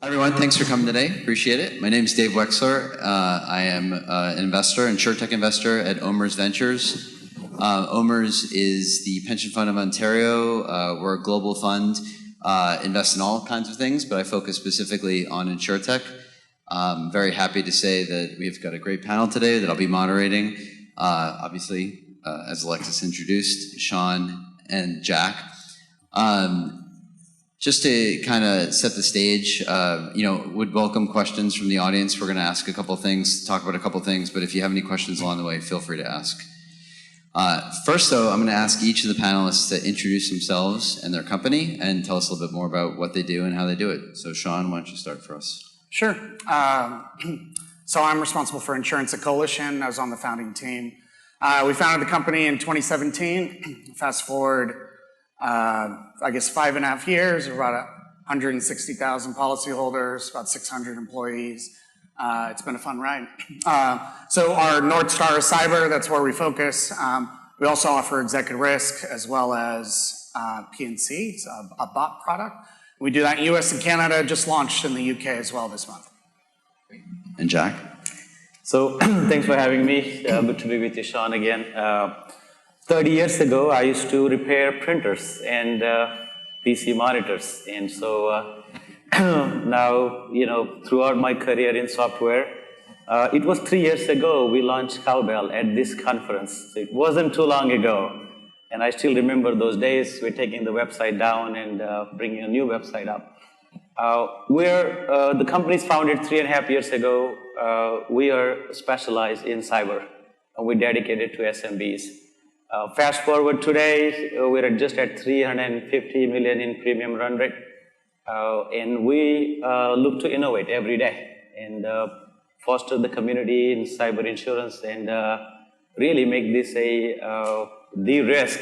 Hi everyone, thanks for coming today. Appreciate it. My name is Dave Wexler. I am an investor, insurtech investor at OMERS Ventures. OMERS is the pension fund of Ontario. We're a global fund, invest in all kinds of things, but I focus specifically on insurtech. I'm very happy to say that we've got a great panel today that I'll be moderating. Obviously, as Alexis introduced, Sean and Jack. Just to kind of set the stage, would welcome questions from the audience. We're going to ask a couple things, talk about a couple things, but if you have any questions along the way, feel free to ask. First, though, I'm going to ask each of the panelists to introduce themselves and their company and tell us a little bit more about what they do and how they do it. So, Sean, why don't you start for us? Sure. So I'm responsible for Insurance at Coalition. I was on the founding team. We founded the company in 2017. Fast forward, I guess 5.5 years, about 160,000 policyholders, about 600 employees. It's been a fun ride. So our North Star is cyber, that's where we focus. We also offer executive risk as well as P&C, it's a bot product. We do that in US and Canada, just launched in the UK as well this month. And Jack? So thanks for having me. Good to be with you, Sean, again. 30 years ago, I used to repair printers and PC monitors. And so now, throughout my career in software, it was 3 years ago we launched Cowbell at this conference. So it wasn't too long ago. And I still remember those days. We're taking the website down and bringing a new website up. The company's founded 3.5 years ago. We are specialized in cyber. And we're dedicated to SMBs. Fast forward today, we're just at 350 million in premium run rate. And we look to innovate every day and foster the community in cyber insurance and really make this the risk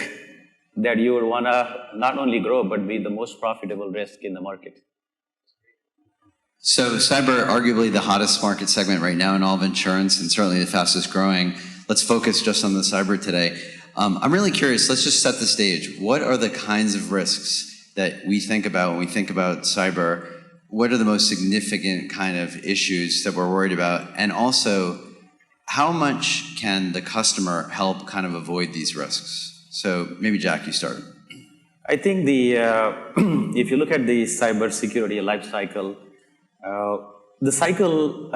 that you would want to not only grow, but be the most profitable risk in the market. So cyber, arguably the hottest market segment right now in all of insurance and certainly the fastest growing. Let's focus just on the cyber today. I'm really curious, let's just set the stage. What are the kinds of risks that we think about when we think about cyber? What are the most significant kind of issues that we're worried about? And also, how much can the customer help kind of avoid these risks? So maybe Jack, you start. I think if you look at the cybersecurity life cycle, the cycle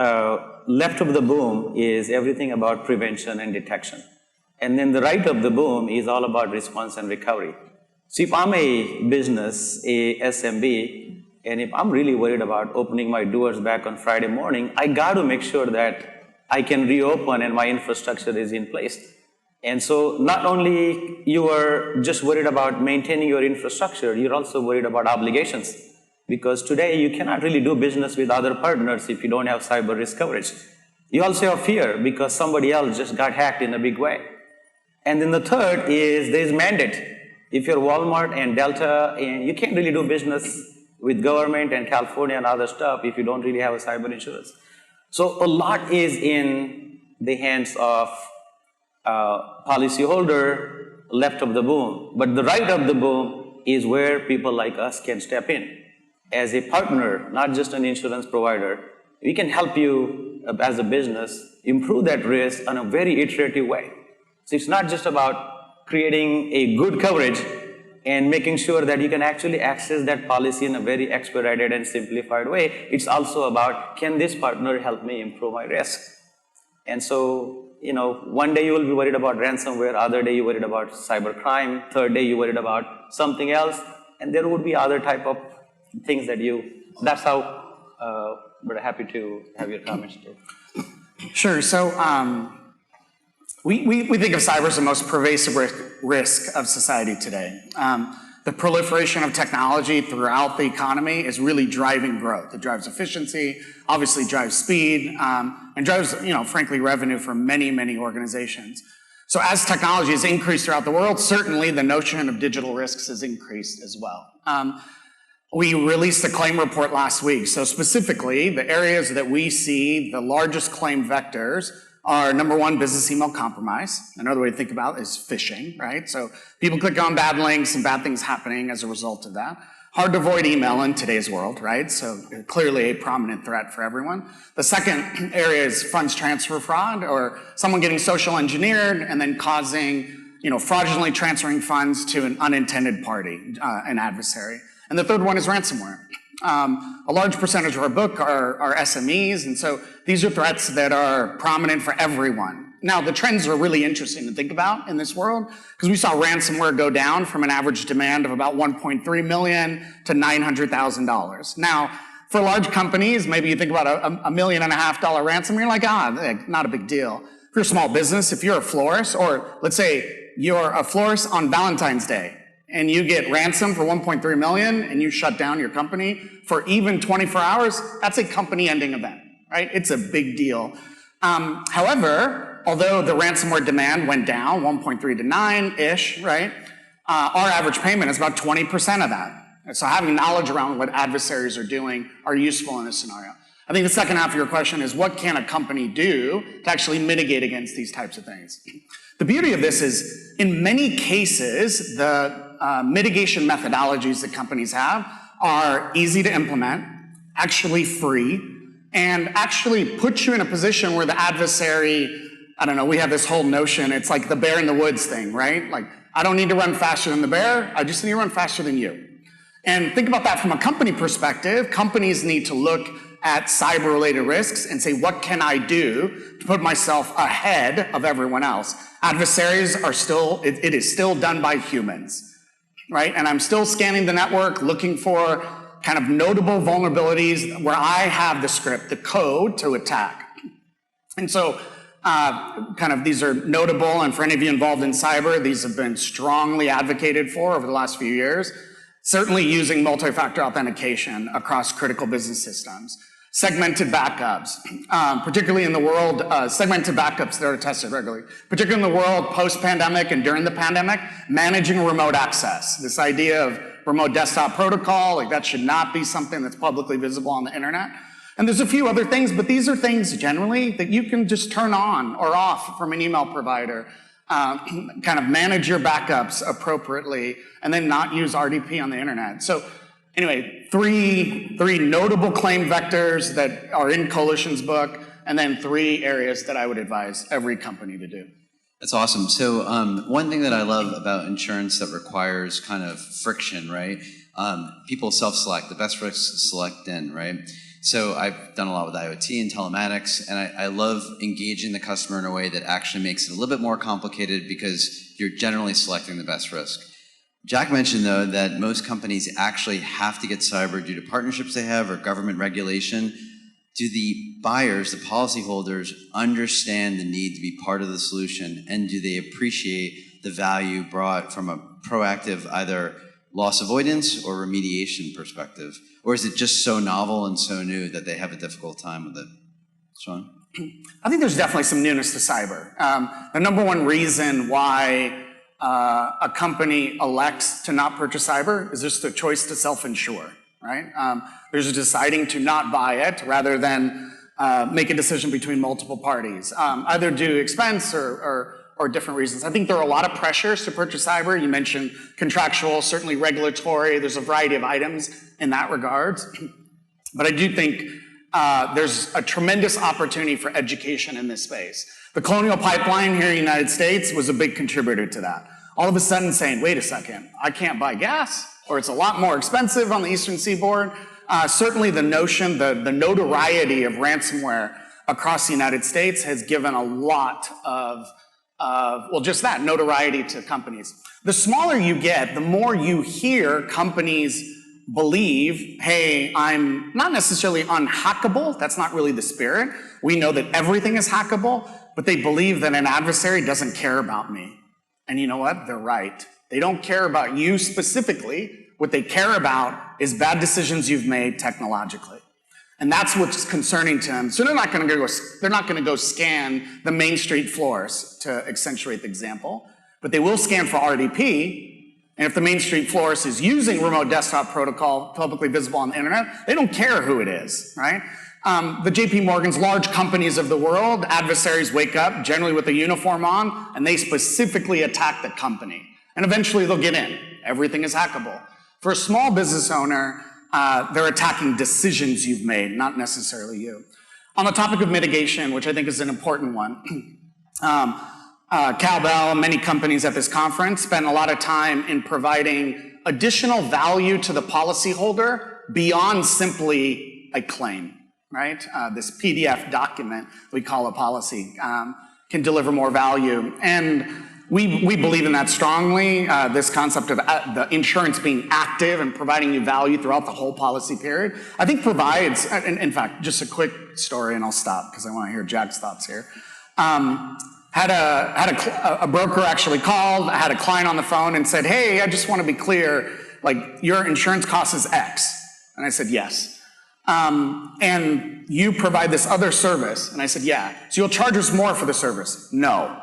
left of the boom is everything about prevention and detection. And then the right of the boom is all about response and recovery. So if I'm a business, a SMB, and if I'm really worried about opening my doors back on Friday morning, I got to make sure that I can reopen and my infrastructure is in place. And so not only you are just worried about maintaining your infrastructure, you're also worried about obligations. Because today you cannot really do business with other partners if you don't have cyber risk coverage. You also have fear because somebody else just got hacked in a big way. And then the third is there's mandate. If you're Walmart and Delta, and you can't really do business with government and California and other stuff if you don't really have a cyber insurance. So a lot is in the hands of policyholder left of the boom. But the right of the boom is where people like us can step in. As a partner, not just an insurance provider, we can help you as a business improve that risk in a very iterative way. So it's not just about creating a good coverage and making sure that you can actually access that policy in a very expedited and simplified way. It's also about, can this partner help me improve my risk? And so, one day you will be worried about ransomware, other day you're worried about cybercrime, third day you're worried about something else, and there would be other type of things that that's how, we're happy to have your comments too. Sure, so we think of cyber as the most pervasive risk of society today. The proliferation of technology throughout the economy is really driving growth. It drives efficiency, obviously drives speed, and drives, frankly, revenue for many, many organizations. So as technology has increased throughout the world, certainly the notion of digital risks has increased as well. We released a claim report last week. So specifically, the areas that we see the largest claim vectors are, number one, business email compromise. Another way to think about it is phishing, right? So people click on bad links and bad things happening as a result of that. Hard to avoid email in today's world, right? So clearly a prominent threat for everyone. The second area is funds transfer fraud, or someone getting social engineered and then causing, fraudulently transferring funds to an unintended party, an adversary. And the third one is ransomware. A large percentage of our book are SMEs, and so these are threats that are prominent for everyone. Now, the trends are really interesting to think about in this world, because we saw ransomware go down from an average demand of about $1.3 million to $900,000. Now, for large companies, maybe you think about a $1.5 million ransom, you're like, not a big deal. If you're a small business, if you're a florist, or let's say you're a florist on Valentine's Day, and you get ransom for $1.3 million, and you shut down your company for even 24 hours, that's a company-ending event, right? It's a big deal. However, although the ransomware demand went down, 1.3 to 9-ish, right? Our average payment is about 20% of that. So having knowledge around what adversaries are doing are useful in this scenario. I think the second half of your question is, what can a company do to actually mitigate against these types of things? The beauty of this is, in many cases, the mitigation methodologies that companies have are easy to implement, actually free, and actually put you in a position where the adversary, I don't know, we have this whole notion, it's like the bear in the woods thing, right? Like, I don't need to run faster than the bear, I just need to run faster than you. And think about that from a company perspective. Companies need to look at cyber-related risks and say, what can I do to put myself ahead of everyone else? Adversaries are still, it is still done by humans, right? And I'm still scanning the network, looking for kind of notable vulnerabilities where I have the script, the code to attack. And so these are notable, and for any of you involved in cyber, these have been strongly advocated for over the last few years. Certainly using multi-factor authentication across critical business systems. Segmented backups, particularly in the world, segmented backups that are tested regularly, particularly in the world post-pandemic and during the pandemic, managing remote access. This idea of remote desktop protocol, like that should not be something that's publicly visible on the internet. And there's a few other things, but these are things generally that you can just turn on or off from an email provider, kind of manage your backups appropriately, and then not use RDP on the internet. So anyway, three notable claim vectors that are in Coalition's book, and then 3 areas that I would advise every company to do. That's awesome. So one thing that I love about insurance that requires kind of friction, right? People self-select, the best risks select in, right? So I've done a lot with IoT and telematics, and I love engaging the customer in a way that actually makes it a little bit more complicated because you're generally selecting the best risk. Jack mentioned, though, that most companies actually have to get cyber due to partnerships they have or government regulation. Do the buyers, the policyholders, understand the need to be part of the solution, and do they appreciate the value brought from a proactive either loss avoidance or remediation perspective? Or is it just so novel and so new that they have a difficult time with it? Sean? I think there's definitely some newness to cyber. The number one reason why a company elects to not purchase cyber is just a choice to self-insure, right? There's a deciding to not buy it rather than make a decision between multiple parties, either due to expense or different reasons. I think there are a lot of pressures to purchase cyber. You mentioned contractual, certainly regulatory. There's a variety of items in that regard. But I do think there's a tremendous opportunity for education in this space. The Colonial Pipeline here in the United States was a big contributor to that. All of a sudden saying, wait a second, I can't buy gas, or it's a lot more expensive on the Eastern Seaboard. Certainly the notion, the notoriety of ransomware across the United States has given a lot of well, just that, notoriety to companies. The smaller you get, the more you hear companies believe, hey, I'm not necessarily unhackable. That's not really the spirit. We know that everything is hackable, but they believe that an adversary doesn't care about me. And you know what? They're right. They don't care about you specifically. What they care about is bad decisions you've made technologically. And that's what's concerning to them. So they're not going to go scan the Main Street florist, to accentuate the example, but they will scan for RDP. And if the Main Street florist is using remote desktop protocol publicly visible on the internet, they don't care who it is, right? The JP Morgans, large companies of the world, adversaries wake up, generally with a uniform on, and they specifically attack the company. And eventually they'll get in. Everything is hackable. For a small business owner, they're attacking decisions you've made, not necessarily you. On the topic of mitigation, which I think is an important one, Cowbell and many companies at this conference spend a lot of time in providing additional value to the policyholder beyond simply a claim, right? This PDF document we call a policy can deliver more value. And we believe in that strongly, this concept of the insurance being active and providing you value throughout the whole policy period. I think provides, in fact, just a quick story and I'll stop because I want to hear Jack's thoughts here. Had a broker actually called, had a client on the phone and said, hey, I just want to be clear, like your insurance cost is X. And I said, yes. And you provide this other service. And I said, yeah. So you'll charge us more for the service? No.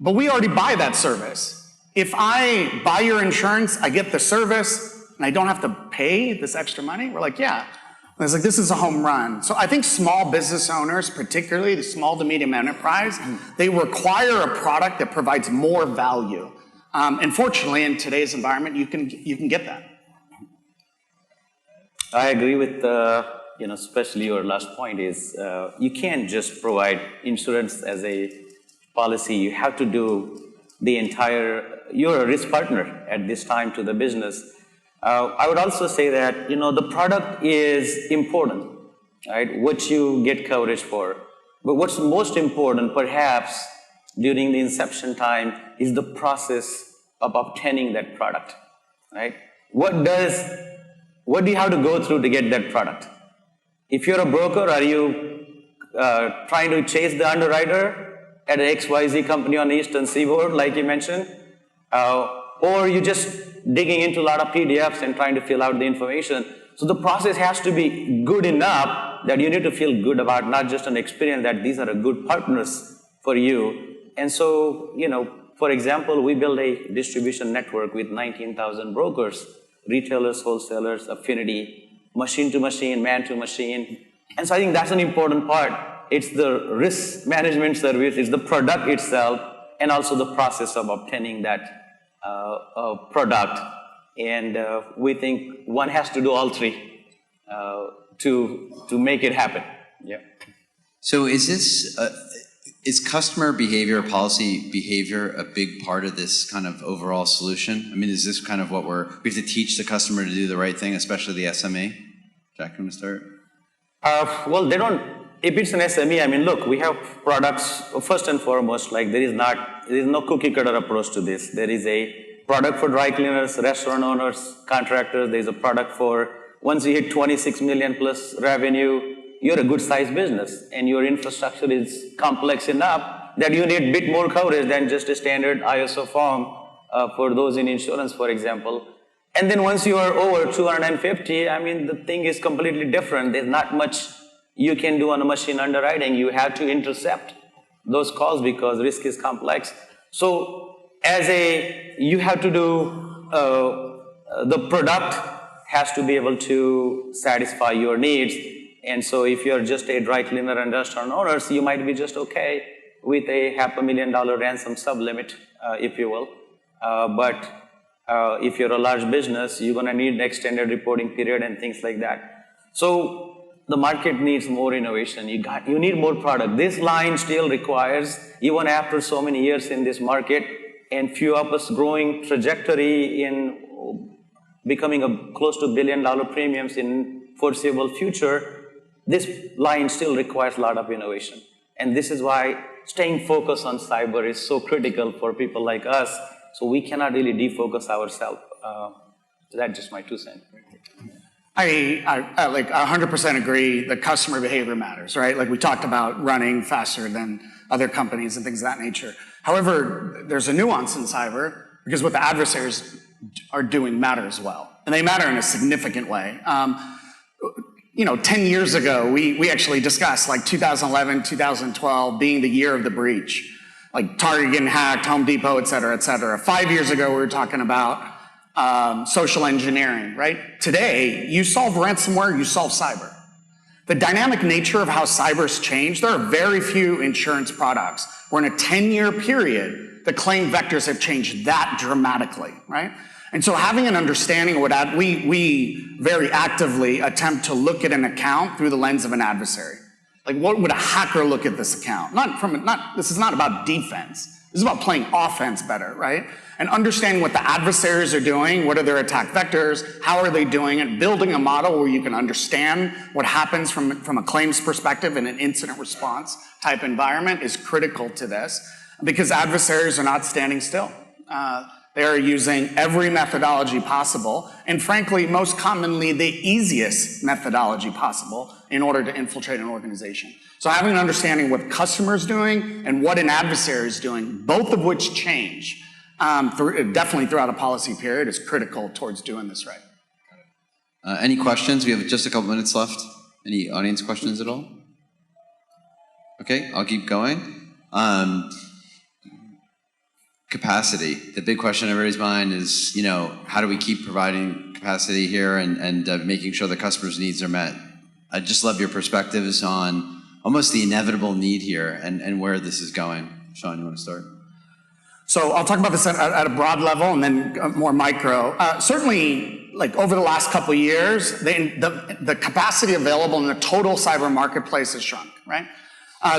But we already buy that service. If I buy your insurance, I get the service, and I don't have to pay this extra money? We're like, yeah. And it's like, this is a home run. So I think small business owners, particularly the small to medium enterprise, they require a product that provides more value. And fortunately, in today's environment, you can get that. I agree with, especially your last point is, you can't just provide insurance as a policy. You have to do the entire, you're a risk partner at this time to the business. I would also say that, the product is important, right? What you get coverage for. But what's most important, perhaps, during the inception time is the process of obtaining that product, right? What do you have to go through to get that product? If you're a broker, are you trying to chase the underwriter at an XYZ company on the Eastern Seaboard, like you mentioned? Or you just digging into a lot of PDFs and trying to fill out the information? So the process has to be good enough that you need to feel good about not just an experience, that these are good partners for you. And so, for example, we build a distribution network with 19,000 brokers, retailers, wholesalers, affinity, machine to machine, man to machine. And so I think that's an important part. It's the risk management service, it's the product itself, and also the process of obtaining that product. And we think one has to do all three to make it happen. Yeah. So is customer behavior, policy behavior a big part of this kind of overall solution? I mean, is this kind of what we have to teach the customer to do the right thing, especially the SME? Jack, you want to start? Well, if it's an SME, I mean, look, we have products, first and foremost, like there is no cookie cutter approach to this. There is a product for dry cleaners, restaurant owners, contractors. There's a product for, once you hit 26 million plus revenue, you're a good sized business and your infrastructure is complex enough that you need a bit more coverage than just a standard ISO form for those in insurance, for example. And then once you are over 250, I mean, the thing is completely different. There's not much you can do on a machine underwriting. You have to intercept those calls because risk is complex. So you have to do, the product has to be able to satisfy your needs. And so if you're just a dry cleaner and restaurant owners, you might be just okay with a $500,000 ransom sublimit, if you will. But if you're a large business, you're gonna need an extended reporting period and things like that. So the market needs more innovation. You need more product. This line still requires, even after so many years in this market, and few of us growing trajectory in becoming close to $1 billion premiums in foreseeable future, this line still requires a lot of innovation. And this is why staying focused on cyber is so critical for people like us, so we cannot really defocus ourselves. That's just my 2 cents. I like 100% agree that customer behavior matters, right? Like we talked about running faster than other companies and things of that nature. However, there's a nuance in cyber because what the adversaries are doing matter as well. And they matter in a significant way. 10 years ago, we actually discussed like 2011, 2012 being the year of the breach. Like Target getting hacked, Home Depot, et cetera, et cetera. 5 years ago, we were talking about social engineering, right? Today, you solve ransomware, you solve cyber. The dynamic nature of how cyber's changed, there are very few insurance products where in a 10-year period, the claim vectors have changed that dramatically, right? And so having an understanding of what we very actively attempt to look at an account through the lens of an adversary. Like, what would a hacker look at this account? This is not about defense. This is about playing offense better, right? And understanding what the adversaries are doing, what are their attack vectors, how are they doing it, building a model where you can understand what happens from a claims perspective in an incident response type environment is critical to this, because adversaries are not standing still. They are using every methodology possible, and frankly, most commonly, the easiest methodology possible in order to infiltrate an organization. So having an understanding what the customer is doing and what an adversary is doing, both of which change definitely throughout a policy period, is critical towards doing this right. Any questions? We have just a couple minutes left. Any audience questions at all? Okay, I'll keep going. Capacity. The big question in everybody's mind is, how do we keep providing capacity here and making sure the customer's needs are met? I'd just love your perspectives on almost the inevitable need here and where this is going. Sean, you want to start? So I'll talk about this at a broad level and then more micro. Certainly, like over the last couple of years, the capacity available in the total cyber marketplace has shrunk, right?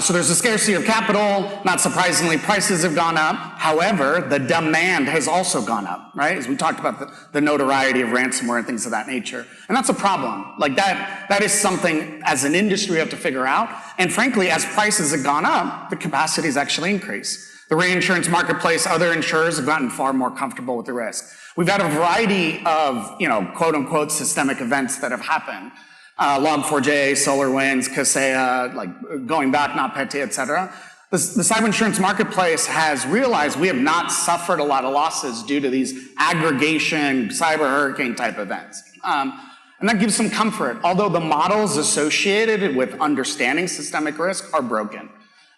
So there's a scarcity of capital. Not surprisingly, prices have gone up. However, the demand has also gone up, right? As we talked about the notoriety of ransomware and things of that nature. And that's a problem. Like that is something as an industry we have to figure out. And frankly, as prices have gone up, the capacity has actually increased. The reinsurance marketplace, other insurers have gotten far more comfortable with the risk. We've had a variety of, quote unquote, systemic events that have happened. Log4j, SolarWinds, Kaseya, like going back, NotPetya, et cetera. The cyber insurance marketplace has realized we have not suffered a lot of losses due to these aggregation, cyber hurricane type events. And that gives some comfort, although the models associated with understanding systemic risk are broken.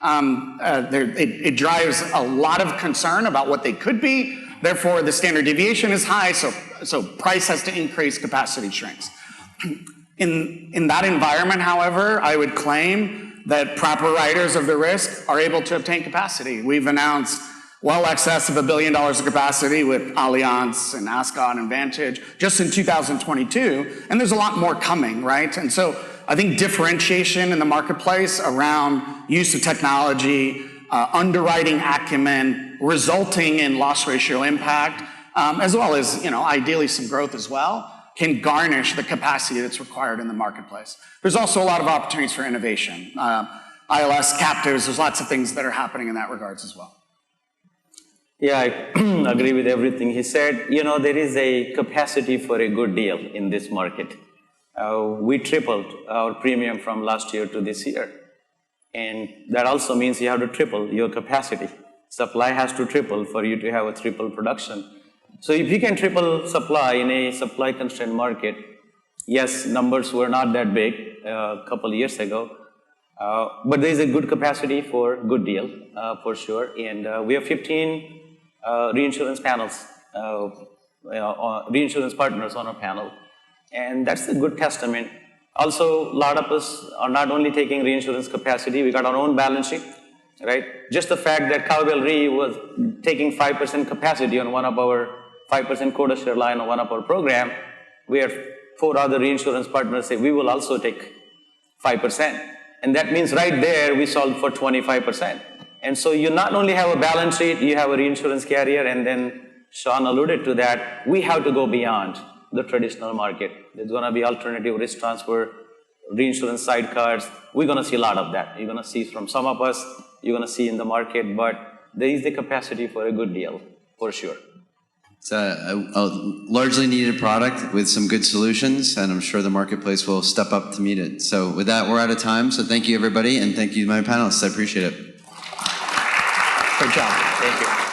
It drives a lot of concern about what they could be. Therefore, the standard deviation is high, so price has to increase, capacity shrinks. In that environment, however, I would claim that proper writers of the risk are able to obtain capacity. We've announced well excess of $1 billion of capacity with Allianz and Ascot and Vantage just in 2022, and there's a lot more coming, right? And so I think differentiation in the marketplace around use of technology, underwriting acumen, resulting in loss ratio impact, as well as, ideally some growth as well, can garnish the capacity that's required in the marketplace. There's also a lot of opportunities for innovation. ILS captives, there's lots of things that are happening in that regards as well. Yeah, I agree with everything he said. There is a capacity for a good deal in this market. We tripled our premium from last year to this year. And that also means you have to triple your capacity. Supply has to triple for you to have a triple production. So if you can triple supply in a supply-constrained market, yes, numbers were not that big a couple of years ago, but there is a good capacity for good deal, for sure. And we have 15 reinsurance panels, reinsurance partners on our panel. And that's a good testament. Also, a lot of us are not only taking reinsurance capacity, we got our own balance sheet, right? Just the fact that Cowbell Re was taking 5% capacity on one of our 5% quota share line on one of our program, we have 4 other reinsurance partners say we will also take 5%. And that means right there we solved for 25%. And so you not only have a balance sheet, you have a reinsurance carrier, and then Sean alluded to that, we have to go beyond the traditional market. There's going to be alternative risk transfer, reinsurance sidecars. We're going to see a lot of that. You're going to see from some of us, you're going to see in the market, but there is the capacity for a good deal, for sure. It's a largely needed product with some good solutions, and I'm sure the marketplace will step up to meet it. So with that, we're out of time. So thank you, everybody, and thank you to my panelists. I appreciate it. Great job. Thank you.